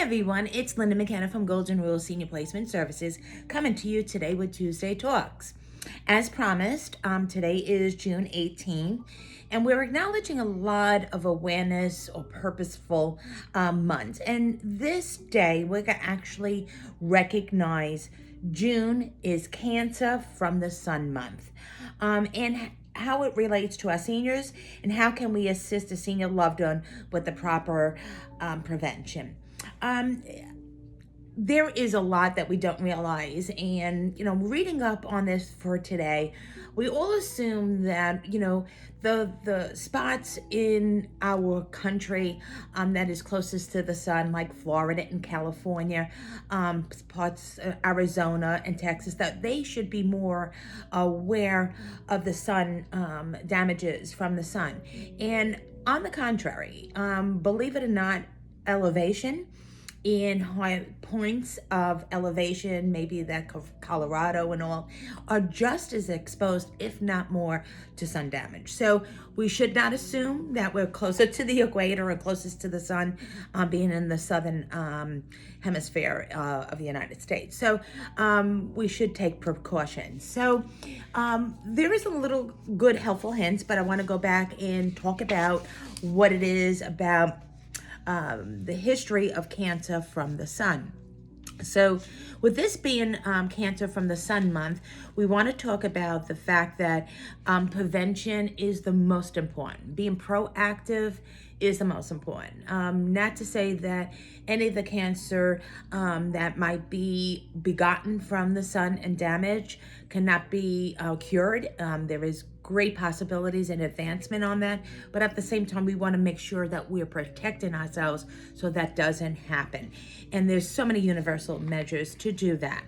everyone, it's Linda McKenna from Golden Rule Senior Placement Services coming to you today with Tuesday Talks. As promised, today is June 18th, and we're acknowledging a lot of awareness or purposeful months. And this day, we're going to actually recognize June is Cancer from the Sun month. And how it relates to our seniors and how can we assist a senior loved one with the proper prevention. There is a lot that we don't realize, and reading up on this for today, we all assume that the spots in our country that is closest to the sun, like Florida and California, parts Arizona and Texas, that they should be more aware of the sun damages from the sun. And on the contrary, believe it or not, elevation in high points of elevation, maybe that Colorado and all, are just as exposed, if not more, to sun damage. So we should not assume that we're closer to the equator or closest to the sun, being in the southern hemisphere of the United States. So we should take precautions. So there is a little good helpful hints, but I want to go back and talk about what it is about the history of Cancer from the Sun. So with this being Cancer from the Sun month, we want to talk about the fact that prevention is the most important. Being proactive is the most important. Not to say that any of the cancer that might be begotten from the sun and damage cannot be cured. There is great possibilities and advancement on that, but at the same time we want to make sure that we're protecting ourselves so that doesn't happen, and there's so many universal measures to do that.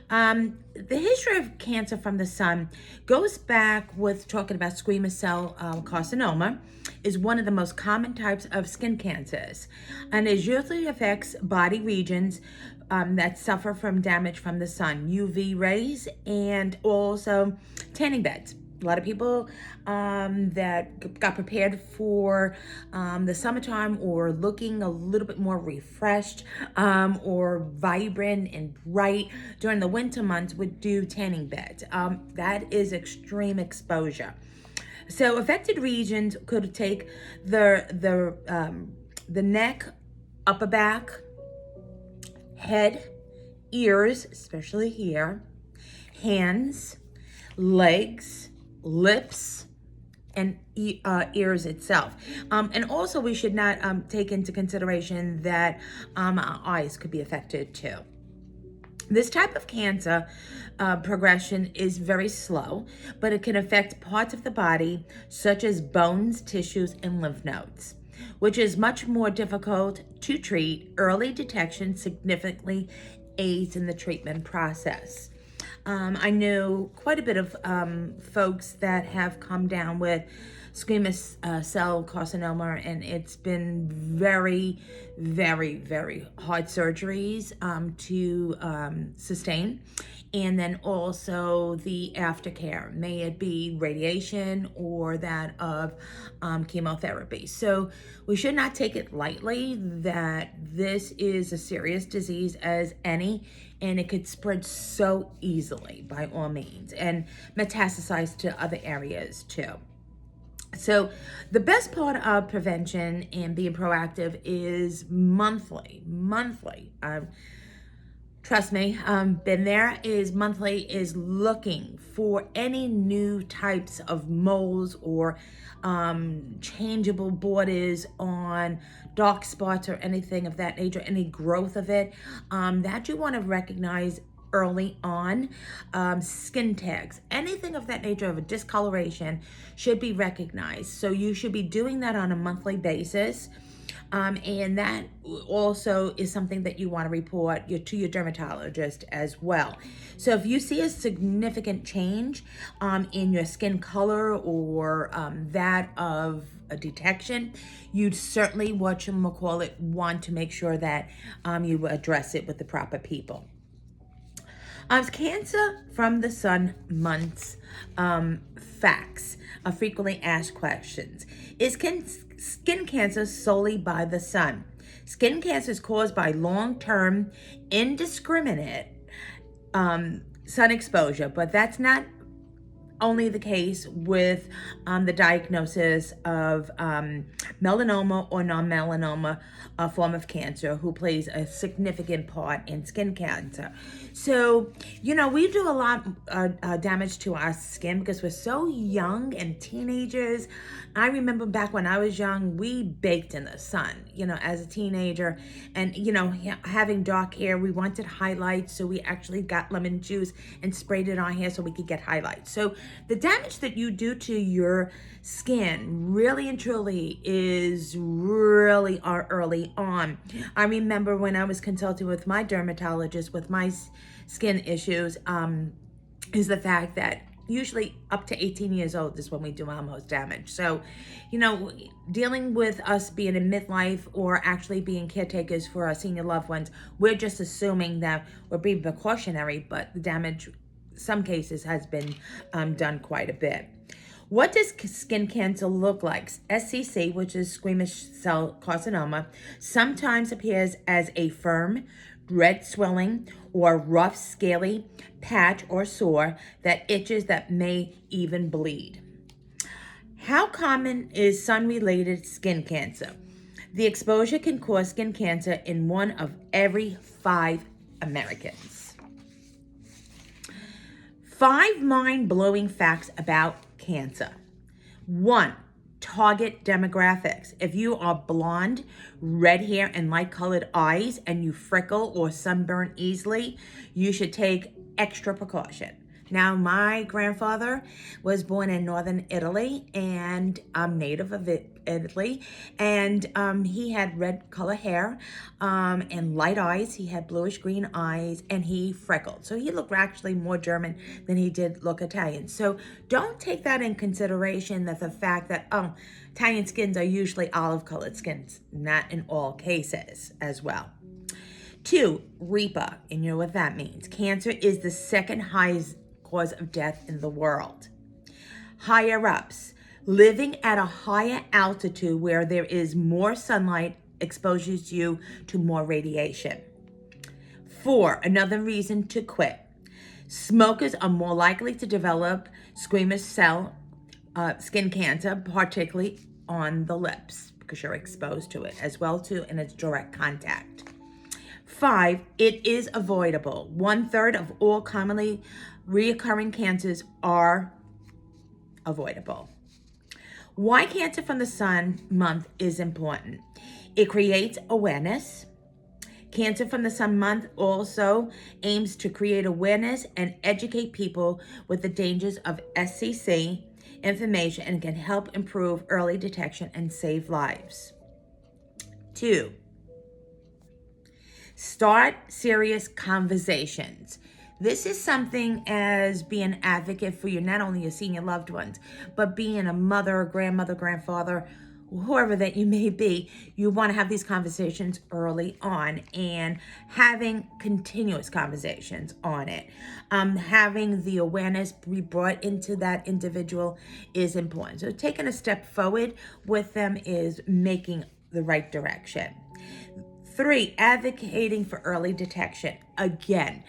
The history of Cancer from the Sun goes back with talking about squamous cell carcinoma is one of the most common types of skin cancers, and it usually affects body regions that suffer from damage from the sun, UV rays, and also tanning beds. A lot of people that got prepared for the summertime or looking a little bit more refreshed or vibrant and bright during the winter months would do tanning beds. That is extreme exposure. So affected regions could take the neck, upper back, head, ears, especially here, hands, legs, lips, and ears itself. And also we should not take into consideration that our eyes could be affected too. This type of cancer progression is very slow, but it can affect parts of the body such as bones, tissues, and lymph nodes, which is much more difficult to treat. Early detection significantly aids in the treatment process. I know quite a bit of folks that have come down with squamous cell carcinoma, and it's been very, very, very hard surgeries to sustain. And then also the aftercare, may it be radiation or that of chemotherapy. So we should not take it lightly that this is a serious disease as any, and it could spread so easily by all means and metastasize to other areas too. So the best part of prevention and being proactive is monthly. Trust me, been there, is monthly is looking for any new types of moles or changeable borders on dark spots or anything of that nature, any growth of it that you want to recognize early on. Skin tags, anything of that nature of a discoloration should be recognized. So you should be doing that on a monthly basis. And that also is something that you want to report to your dermatologist as well. So if you see a significant change in your skin color or that of a detection, you'd certainly want to make sure that you address it with the proper people. Cancer from the Sun months facts of frequently asked questions. Is skin cancer solely by the sun? Skin cancer is caused by long-term, indiscriminate sun exposure, but that's not only the case with the diagnosis of melanoma or non-melanoma form of cancer, who plays a significant part in skin cancer. So, we do a lot damage to our skin because we're so young and teenagers. I remember back when I was young, we baked in the sun, as a teenager. And, having dark hair, we wanted highlights. So we actually got lemon juice and sprayed it on our hair so we could get highlights. So the damage that you do to your skin really and truly is really early on. I remember when I was consulting with my dermatologist with my skin issues, is the fact that usually up to 18 years old is when we do our most damage. So, dealing with us being in midlife or actually being caretakers for our senior loved ones, we're just assuming that we're being precautionary, but the damage, some cases, has been done quite a bit. What does skin cancer look like? SCC, which is squamous cell carcinoma, sometimes appears as a firm, red swelling, or rough, scaly patch or sore that itches, that may even bleed. How common is sun-related skin cancer? The exposure can cause skin cancer in 1 of every 5 Americans. 5 mind-blowing facts about cancer. 1, target demographics. If you are blonde, red hair, and light-colored eyes, and you freckle or sunburn easily, you should take extra precaution. Now, my grandfather was born in northern Italy, and I'm native of Italy, and he had red color hair and light eyes. He had bluish green eyes, and he freckled. So he looked actually more German than he did look Italian. So don't take that in consideration, that the fact that, Italian skins are usually olive colored skins, not in all cases as well. 2, REPA, and you know what that means. Cancer is the second highest cause of death in the world. Higher ups, living at a higher altitude where there is more sunlight exposes you to more radiation. 4, another reason to quit. Smokers are more likely to develop squamous cell skin cancer, particularly on the lips, because you're exposed to it as well too, and it's direct contact. 5, it is avoidable. 1/3 of all commonly reoccurring cancers are avoidable. Why Cancer from the Sun Month is important. It creates awareness. Cancer from the Sun Month also aims to create awareness and educate people with the dangers of SCC information, and can help improve early detection and save lives. 2, start serious conversations. This is something, as being an advocate for not only your senior loved ones, but being a mother, grandmother, grandfather, whoever that you may be, you want to have these conversations early on, and having continuous conversations on it. Having the awareness be brought into that individual is important. So taking a step forward with them is making the right direction. 3, advocating for early detection. Again,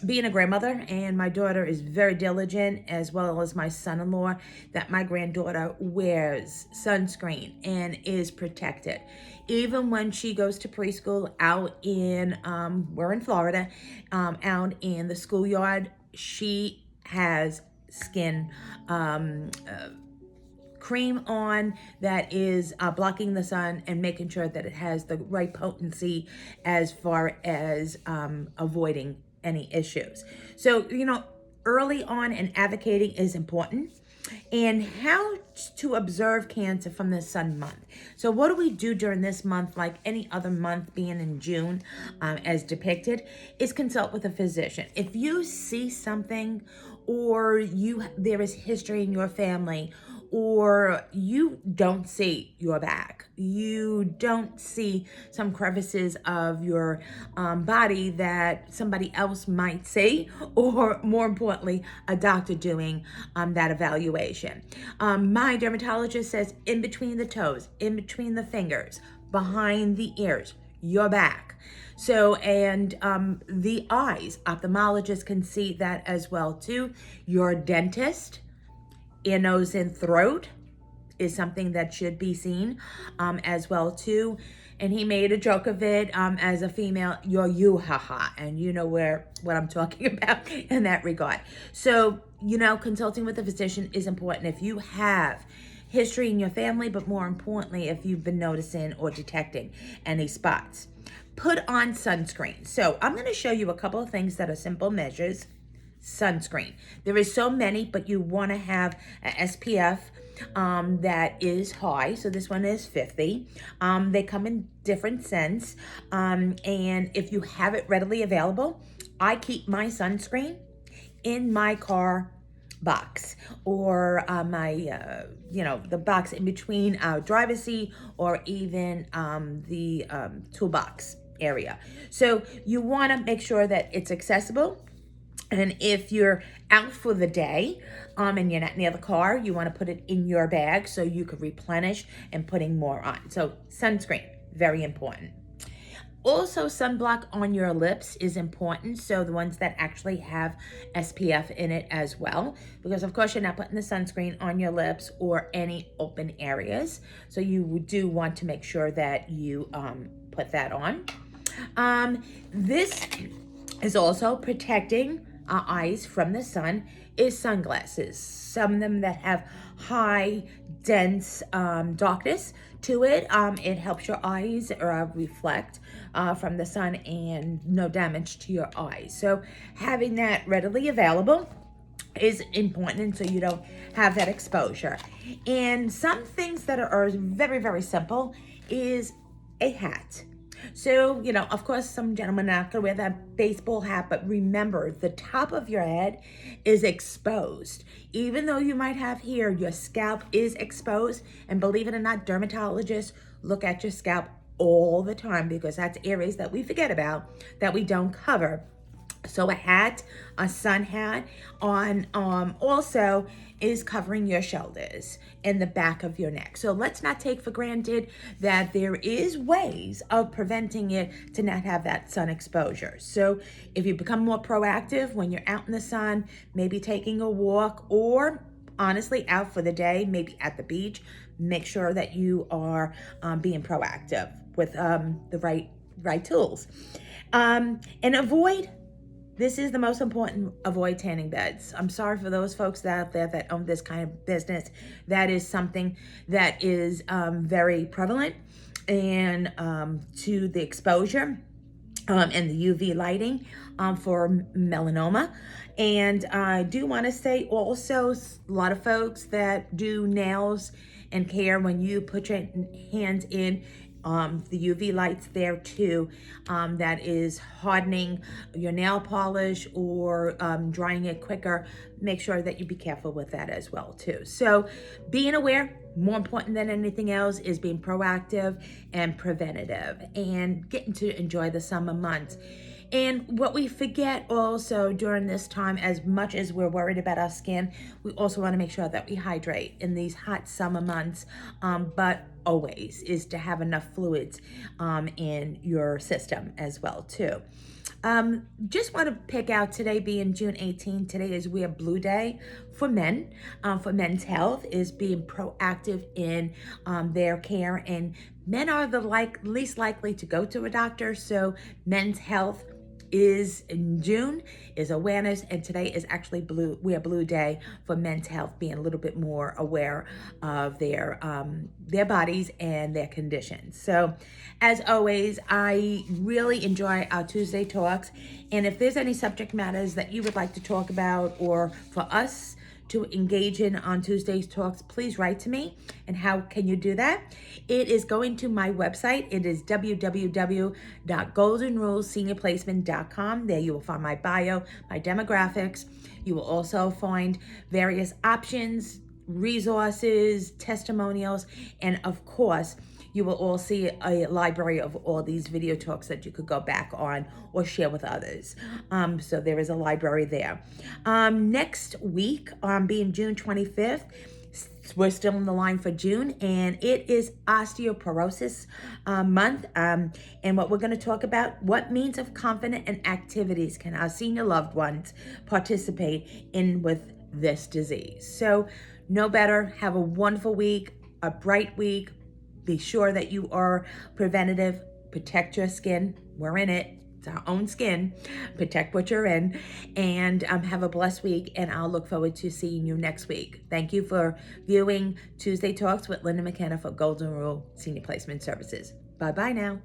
being a grandmother, and my daughter is very diligent, as well as my son-in-law, that my granddaughter wears sunscreen and is protected. Even when she goes to preschool out in, we're in Florida, out in the schoolyard, she has skin cream on that is blocking the sun and making sure that it has the right potency as far as avoiding any issues. So, early on and advocating is important. And how to observe cancer from the sun month. So what do we do during this month, like any other month being in June, as depicted, is consult with a physician. If you see something, or there is history in your family, or you don't see your back, you don't see some crevices of your body that somebody else might see, or more importantly, a doctor doing that evaluation. My dermatologist says in between the toes, in between the fingers, behind the ears, your back. So, and the eyes, ophthalmologists can see that as well too. Your dentist, ear, nose, and throat is something that should be seen as well too. And he made a joke of it as a female, you're you, haha, and you know what I'm talking about in that regard. So, consulting with a physician is important if you have history in your family, but more importantly, if you've been noticing or detecting any spots. Put on sunscreen. So I'm going to show you a couple of things that are simple measures. Sunscreen. There is so many, but you want to have a SPF that is high. So this one is 50. They come in different scents. And if you have it readily available, I keep my sunscreen in my car box, or the box in between our driver's seat, or even the toolbox area. So you want to make sure that it's accessible. And if you're out for the day and you're not near the car, you want to put it in your bag so you could replenish and putting more on. So sunscreen, very important. Also, sunblock on your lips is important. So the ones that actually have SPF in it as well, because of course you're not putting the sunscreen on your lips or any open areas. So you do want to make sure that you put that on. This is also protecting our eyes from the sun is sunglasses. Some of them that have high, dense darkness to it. It helps your eyes reflect from the sun and no damage to your eyes. So having that readily available is important so you don't have that exposure. And some things that are very, very simple is a hat. So, of course, some gentlemen are not going to wear that baseball hat, but remember, the top of your head is exposed. Even though you might have hair, your scalp is exposed. And believe it or not, dermatologists look at your scalp all the time because that's areas that we forget about, that we don't cover. So a hat, a sun hat on also is covering your shoulders and the back of your neck. So let's not take for granted that there is ways of preventing it to not have that sun exposure. So if you become more proactive when you're out in the sun, maybe taking a walk, or honestly out for the day, maybe at the beach, make sure that you are being proactive with the right tools. And avoid, this is the most important, avoid tanning beds. I'm sorry for those folks out there that own this kind of business. That is something that is very prevalent, and to the exposure and the UV lighting for melanoma. And I do want to say also, a lot of folks that do nails and care, when you put your hands in the UV lights there too, that is hardening your nail polish or drying it quicker. Make sure that you be careful with that as well too. So being aware, more important than anything else, is being proactive and preventative and getting to enjoy the summer months. And what we forget also during this time, as much as we're worried about our skin, we also want to make sure that we hydrate in these hot summer months, but always is to have enough fluids in your system as well too. Just want to pick out today being June 18th. Today is Wear Blue Day for men. For men's health is being proactive in their care, and men are the least likely to go to a doctor. So men's health is in June is awareness, and today is actually Wear Blue Day for men's health, being a little bit more aware of their bodies and their conditions. So as always, I really enjoy our Tuesday talks, and if there's any subject matters that you would like to talk about or for us to engage in on Tuesday's talks, please write to me. And how can you do that? It is going to my website. It is www.goldenruleseniorplacement.com. There you will find my bio, my demographics. You will also find various options, resources, testimonials, and of course, you will all see a library of all these video talks that you could go back on or share with others. So there is a library there. Next week, being June 25th, We're still in the line for June, and it is osteoporosis month. And what we're going to talk about, what means of confident and activities can our senior loved ones participate in with this disease? So know better. Have a wonderful week, a bright week. Be sure that you are preventative. Protect your skin. We're in it. It's our own skin. Protect what you're in. And have a blessed week. And I'll look forward to seeing you next week. Thank you for viewing Tuesday Talks with Linda McKenna for Golden Rule Senior Placement Services. Bye-bye now.